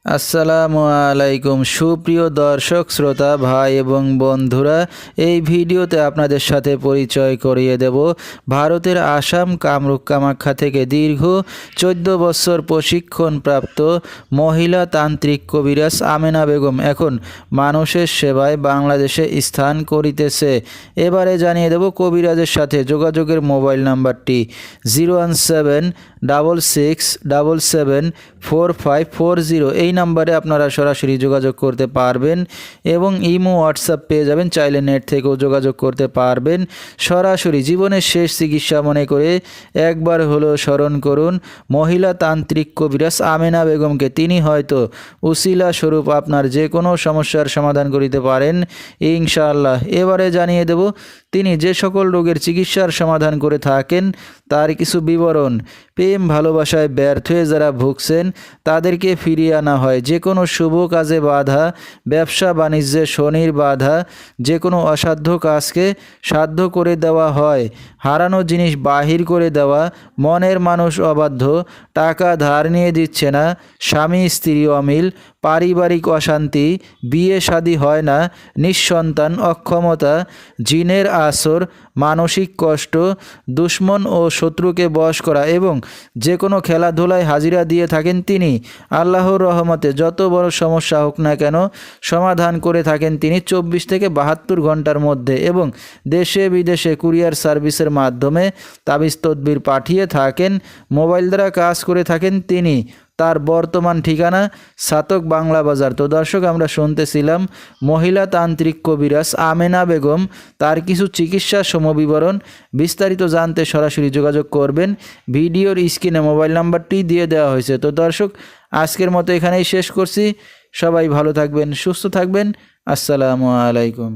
আসসালামু আলাইকুম সুপ্রিয় দর্শক শ্রোতা ভাই এবং বন্ধুরা, এই ভিডিওতে আপনাদের সাথে পরিচয় করিয়ে দেব ভারতের আসাম কামরূপ কামাখ্যা থেকে দীর্ঘ 14 বছর প্রশিক্ষণপ্রাপ্ত মহিলা তান্ত্রিক কবিরাজ আমেনা বেগম এখন মানুষের সেবায় বাংলাদেশে স্থান করিতেছে। এবারে জানিয়ে দেব কবিরাজের সাথে যোগাযোগের মোবাইল নাম্বারটি 01767774540। এই নাম্বারে আপনারা সরাসরি যোগাযোগ করতে পারবেন এবং ইমো হোয়াটসঅ্যাপ পেয়ে যাবেন, চাইলে নেট থেকেও যোগাযোগ করতে পারবেন। সরাসরি জীবনের শেষ চিকিৎসা মনে করে একবার হলেও স্মরণ করুন মহিলা তান্ত্রিক কবিরাজ আমেনা বেগমকে। তিনি হয়তো উসিলা স্বরূপ আপনার যে কোনো সমস্যার সমাধান করিতে পারেন ইনশাআল্লাহ। এবারে জানিয়ে দেব তিনি যে সকল রোগের চিকিৎসার সমাধান করে থাকেন তার কিছু বিবরণ। প্রেম ভালোবাসায় ব্যর্থ হয়ে যারা ভুগছেন তাদেরকে ফিরিয়ে আনা হয়, যে কোনো শুভ কাজে বাধা, ব্যবসা বাণিজ্যে শনির বাধা, যে কোনো অসাধ্য কাজকে সাধ্য করে দেওয়া হয়, হারানো জিনিস বাহির করে দেওয়া, মনের মানুষ অবাধ্য, টাকা ধার নিয়ে দিচ্ছে না, স্বামী স্ত্রী অমিল, পারিবারিক অশান্তি, বিয়ে শাদী হয় না, নিঃসন্তান, অক্ষমতা, জিনের আসর, মানসিক কষ্ট, দুশ্মন ও শত্রুকে বশ করা এবং যে কোনো খেলাধুলায় হাজিরা দিয়ে থাকেন তিনি। আল্লাহর রহমতে যত বড় সমস্যা হোক না কেন সমাধান করে থাকেন তিনি 24 থেকে 72 ঘন্টার মধ্যে এবং দেশে বিদেশে কুরিয়ার সার্ভিসের মাধ্যমে তাবিজ তদবির পাঠিয়ে থাকেন। মোবাইল দ্বারা কাজ করে থাকেন তিনি। তার বর্তমান ঠিকানা সাতক বাংলা বাজার। তো দর্শক, আমরা শুনতেছিলাম মহিলা তান্ত্রিক কবিরাজ আমেনা বেগম, তার কিছু চিকিৎসা সমবিবরণ। বিস্তারিত জানতে সরাসরি যোগাযোগ করবেন, ভিডিওর স্ক্রিনে মোবাইল নাম্বারটি দিয়ে দেওয়া হয়েছে। তো দর্শক, আজকের মতো এখানেই শেষ করছি। সবাই ভালো থাকবেন, সুস্থ থাকবেন। আসসালামু আলাইকুম।